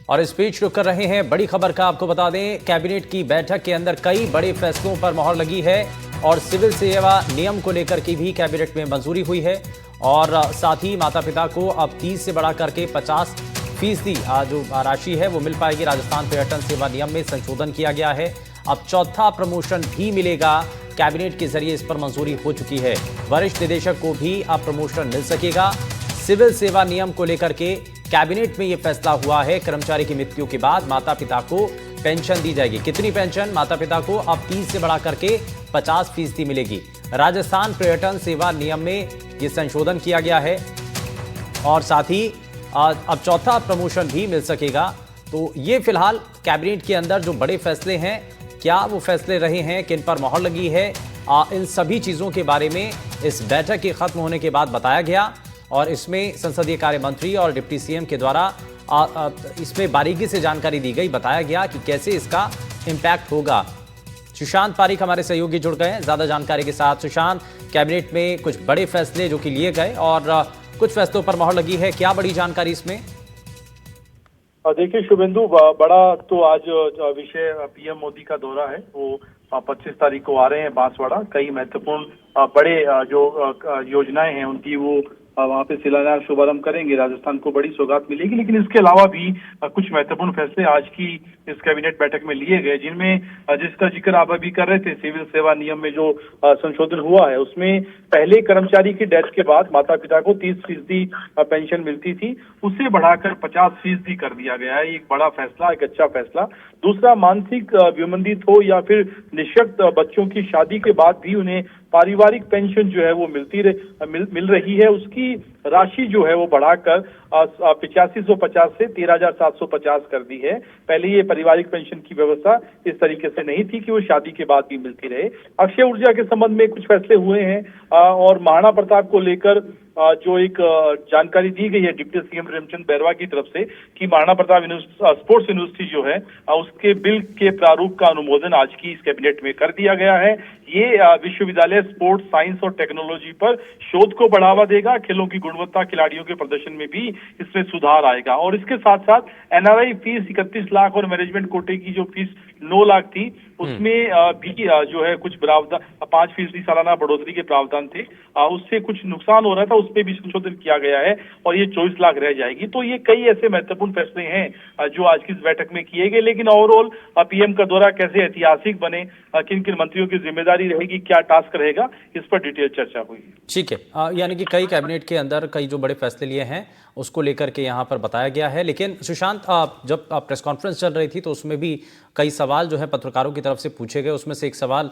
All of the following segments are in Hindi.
और इस बीच रुक कर रहे हैं बड़ी खबर का। आपको बता दें, कैबिनेट की बैठक के अंदर कई बड़े फैसलों पर मोहर लगी है और सिविल सेवा नियम को लेकर के भी कैबिनेट में मंजूरी हुई है। और साथ ही माता पिता को अब 30 से बढ़ा करके 50% जो राशि है वो मिल पाएगी। राजस्थान पर्यटन सेवा नियम में संशोधन किया गया है। अब चौथा प्रमोशन भी मिलेगा। कैबिनेट के जरिए इस पर मंजूरी हो चुकी है। वरिष्ठ निदेशक को भी अब प्रमोशन मिल सकेगा। सिविल सेवा नियम को लेकर के कैबिनेट में यह फैसला हुआ है। कर्मचारी की मृत्यु के बाद माता पिता को पेंशन दी जाएगी। कितनी पेंशन? माता पिता को अब 30 से बढ़ा करके 50% मिलेगी। राजस्थान पर्यटन सेवा नियम में यह संशोधन किया गया है और साथ ही अब चौथा प्रमोशन भी मिल सकेगा। तो ये फिलहाल कैबिनेट के अंदर जो बड़े फैसले हैं, क्या वो फैसले रहे हैं, किन पर मोहर लगी है, इन सभी चीजों के बारे में इस बैठक के खत्म होने के बाद बताया गया। और इसमें संसदीय कार्य मंत्री और डिप्टी सीएम के द्वारा इसमें बारीकी से जानकारी दी गई। बताया गया कि कैसे इसका इम्पैक्ट होगा। सुशांत पारिक हमारे सहयोगी जुड़ गए हैं ज्यादा जानकारी के साथ। सुशांत, कैबिनेट में कुछ बड़े फैसले जो कि लिए गए और कुछ फैसलों पर मोहर लगी है, क्या बड़ी जानकारी इसमें? देखिए शुभेंदु, बड़ा तो आज विषय पीएम मोदी का दौरा है। वो 25 तारीख को आ रहे हैं बांसवाड़ा। कई महत्वपूर्ण बड़े जो योजनाएं हैं उनकी वो वहां पे शिलान्यास शुभारंभ करेंगे। राजस्थान को बड़ी सौगात मिलेगी। लेकिन इसके अलावा भी कुछ महत्वपूर्ण फैसले आज की इस कैबिनेट बैठक में लिए गए, जिनमें जिसका जिक्र आप अभी कर रहे थे, सिविल सेवा नियम में जो संशोधन हुआ है उसमें पहले कर्मचारी की डेथ के बाद माता पिता को 30% पेंशन मिलती थी, उसे बढ़ाकर 50% कर दिया गया है। एक बड़ा फैसला, एक अच्छा फैसला। दूसरा, मानसिक विमंदित हो या फिर निःशक्त बच्चों की शादी के बाद भी उन्हें पारिवारिक पेंशन जो है वो मिल रही है। उसकी राशि जो है वो बढ़ाकर 8550 से 13750 कर दी है। पहले ये पारिवारिक पेंशन की व्यवस्था इस तरीके से नहीं थी कि वो शादी के बाद भी मिलती रहे। अक्षय ऊर्जा के संबंध में कुछ फैसले हुए हैं और महाराणा प्रताप को लेकर जो एक जानकारी दी गई है डिप्टी सीएम प्रेमचंद बैरवा की तरफ से कि महाराणा प्रताप स्पोर्ट्स यूनिवर्सिटी जो है उसके बिल के प्रारूप का अनुमोदन आज की इस कैबिनेट में कर दिया गया है। ये विश्वविद्यालय स्पोर्ट्स, साइंस और टेक्नोलॉजी पर शोध को बढ़ावा देगा। खेलों की गुणवत्ता, खिलाड़ियों के प्रदर्शन में भी इसमें सुधार आएगा। और इसके साथ साथ एनआरआई फीस 31 लाख और मैनेजमेंट कोटे की जो फीस 9 लाख थी उसमें भी जो है कुछ प्रावधान, 5% सालाना बढ़ोतरी के प्रावधान थे, उससे कुछ नुकसान हो रहा था, उसपे भी संशोधन किया गया है और ये 24 लाख रह जाएगी। तो ये कई ऐसे महत्वपूर्ण फैसले हैं जो आज की इस बैठक में किए गए। लेकिन ओवरऑल पीएम का दौरा कैसे ऐतिहासिक बने, किन किन मंत्रियों की जिम्मेदारी रहेगी, क्या टास्क रहेगा, इस पर डिटेल चर्चा हुई। ठीक है, यानी कि कई कैबिनेट के अंदर कई जो बड़े फैसले लिए हैं उसको लेकर के यहाँ पर बताया गया है। लेकिन सुशांत, जब प्रेस कॉन्फ्रेंस चल रही थी तो उसमें भी कई सवाल जो है पत्रकारों की तरफ से पूछे गए। उसमें से एक सवाल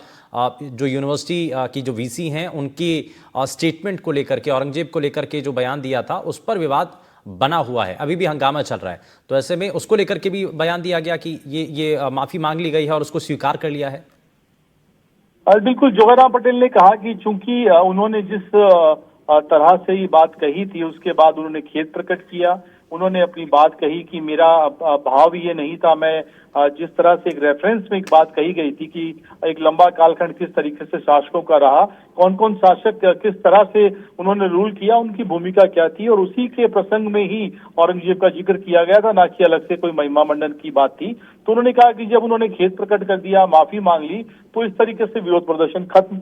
जो यूनिवर्सिटी की जो वीसी हैं उनकी स्टेटमेंट को लेकर के, औरंगजेब को लेकर के जो बयान दिया था उस पर विवाद बना हुआ है, अभी भी हंगामा चल रहा है। तो ऐसे में उसको लेकर के भी बयान दिया गया कि ये माफी मांग ली गई है और उसको स्वीकार कर लिया है। बिल्कुल, जोगाराम पटेल ने कहा कि चूंकि उन्होंने जिस तरह से ये बात कही थी उसके बाद उन्होंने खेद प्रकट किया। उन्होंने अपनी बात कही कि मेरा भाव ये नहीं था। मैं जिस तरह से एक रेफरेंस में एक बात कही गई थी कि एक लंबा कालखंड किस तरीके से शासकों का रहा, कौन कौन शासक किस तरह से उन्होंने रूल किया, उनकी भूमिका क्या थी, और उसी के प्रसंग में ही औरंगजेब का जिक्र किया गया था, ना कि अलग से कोई महिमा मंडन की बात थी। तो उन्होंने कहा कि जब उन्होंने खेद प्रकट कर दिया, माफी मांग ली, तो इस तरीके से विरोध प्रदर्शन खत्म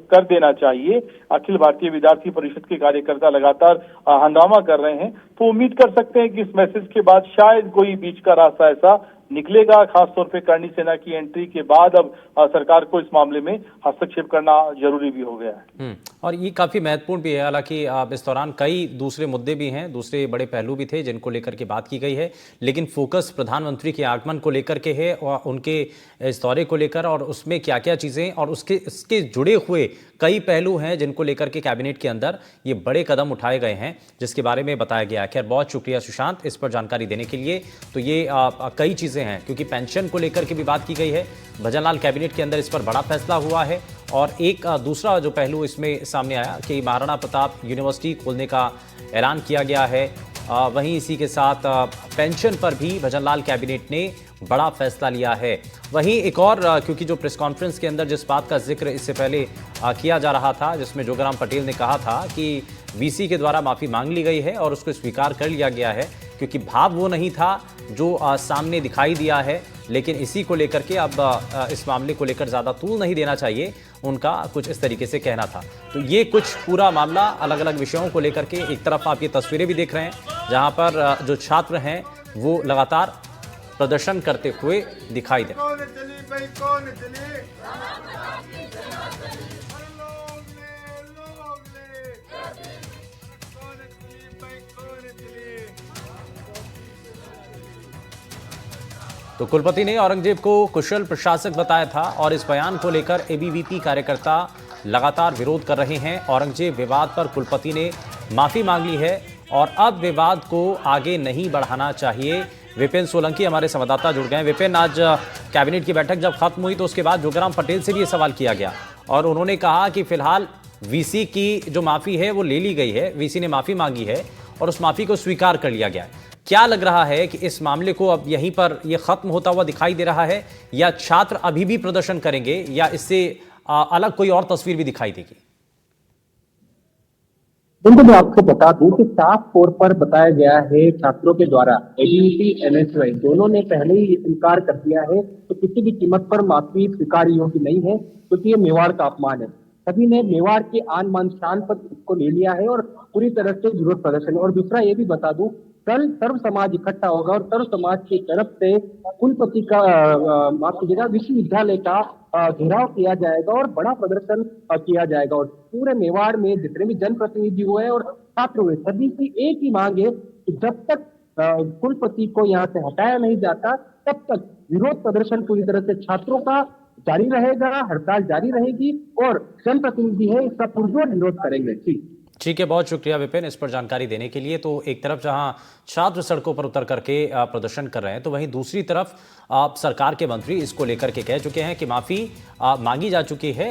कर देना चाहिए। अखिल भारतीय विद्यार्थी परिषद के कार्यकर्ता लगातार हंगामा कर रहे हैं, तो उम्मीद कर सकते हैं कि इस मैसेज के बाद शायद कोई बीच का रास्ता ऐसा निकलेगा। खासतौर पे करणी सेना की एंट्री के बाद अब सरकार को इस मामले में हस्तक्षेप करना जरूरी भी हो गया है। और ये काफी महत्वपूर्ण भी है। हालांकि इस दौरान कई दूसरे मुद्दे भी हैं, दूसरे बड़े पहलू भी थे जिनको लेकर के बात की गई है। लेकिन फोकस प्रधानमंत्री के आगमन को लेकर के है और उनके इस दौरे को लेकर, और उसमें क्या क्या चीजें और उसके जुड़े हुए कई पहलू हैं जिनको लेकर के कैबिनेट के अंदर ये बड़े कदम उठाए गए हैं, जिसके बारे में बताया गया है। खैर, बहुत शुक्रिया सुशांत इस पर जानकारी देने के लिए। तो ये कई चीजें हैं, क्योंकि पेंशन को लेकर के भी बात की गई है। भजनलाल कैबिनेट के अंदर इस पर बड़ा फैसला हुआ है। और एक दूसरा जो पहलू इसमें सामने आया कि महाराणा प्रताप यूनिवर्सिटी खोलने का ऐलान किया गया है। वहीं इसी के साथ पेंशन पर भी भजनलाल कैबिनेट ने बड़ा फैसला लिया है। वहीं एक और, क्योंकि जो प्रेस कॉन्फ्रेंस के अंदर जिस बात का जिक्र इससे पहले किया जा रहा था, जिसमें जोगाराम पटेल ने कहा था कि वीसी के द्वारा माफी मांग ली गई है और उसको स्वीकार कर लिया गया है, क्योंकि भाव वो नहीं था जो सामने दिखाई दिया है, लेकिन इसी को लेकर के अब इस मामले को लेकर ज़्यादा तूल नहीं देना चाहिए, उनका कुछ इस तरीके से कहना था। तो ये कुछ पूरा मामला अलग अलग विषयों को लेकर के, एक तरफ आप ये तस्वीरें भी देख रहे हैं जहां पर जो छात्र हैं वो लगातार प्रदर्शन करते हुए दिखाई दे। तो कुलपति ने औरंगजेब को कुशल प्रशासक बताया था और इस बयान को लेकर एबीवीपी कार्यकर्ता लगातार विरोध कर रहे हैं। औरंगजेब विवाद पर कुलपति ने माफी मांग ली है और अब विवाद को आगे नहीं बढ़ाना चाहिए। विपिन सोलंकी हमारे संवाददाता जुड़ गए। विपिन, आज कैबिनेट की बैठक जब खत्म हुई तो उसके बाद जोगेराम पटेल से भी ये सवाल किया गया और उन्होंने कहा कि फिलहाल वीसी की जो माफी है वो ले ली गई है, वीसी ने माफी मांगी है और उस माफी को स्वीकार कर लिया गया है। क्या लग रहा है कि इस मामले को अब यहीं पर ये खत्म होता हुआ दिखाई दे रहा है या छात्र अभी भी प्रदर्शन करेंगे या इससे अलग कोई और तस्वीर भी दिखाई देगी? बिल्कुल, मैं आपको बता दूं कि साफ तौर पर बताया गया है छात्रों के द्वारा, एबीवीपी एनएसयूआई दोनों ने पहले ही इनकार कर दिया है तो किसी भी कीमत पर माफी स्वीकार्य योग्य नहीं है, क्योंकि ये मेवाड़ का अपमान है। सभी ने मेवाड़ के आन बान शान पर इसको ले लिया है और पूरी तरह से विरोध प्रदर्शन। और दूसरा ये भी बता दूं, कल सर्व समाज इकट्ठा होगा और सर्व समाज की तरफ से कुलपति का माफ कीजिएगा विश्वविद्यालय का घेराव किया जाएगा और बड़ा प्रदर्शन किया जाएगा। और पूरे मेवाड़ में जितने भी जनप्रतिनिधि हुए और छात्र हुए, सभी की एक ही मांग है कि जब तक कुलपति को यहाँ से हटाया नहीं जाता तब तक विरोध प्रदर्शन पूरी तरह से छात्रों का जारी रहेगा, हड़ताल जारी रहेगी और जनप्रतिनिधि है इसका पुरजोर विरोध करेंगे। ठीक है, बहुत शुक्रिया विपिन इस पर जानकारी देने के लिए। तो एक तरफ जहां छात्र सड़कों पर उतर करके प्रदर्शन कर रहे हैं, तो वहीं दूसरी तरफ सरकार के मंत्री इसको लेकर के कह चुके हैं कि माफी मांगी जा चुकी है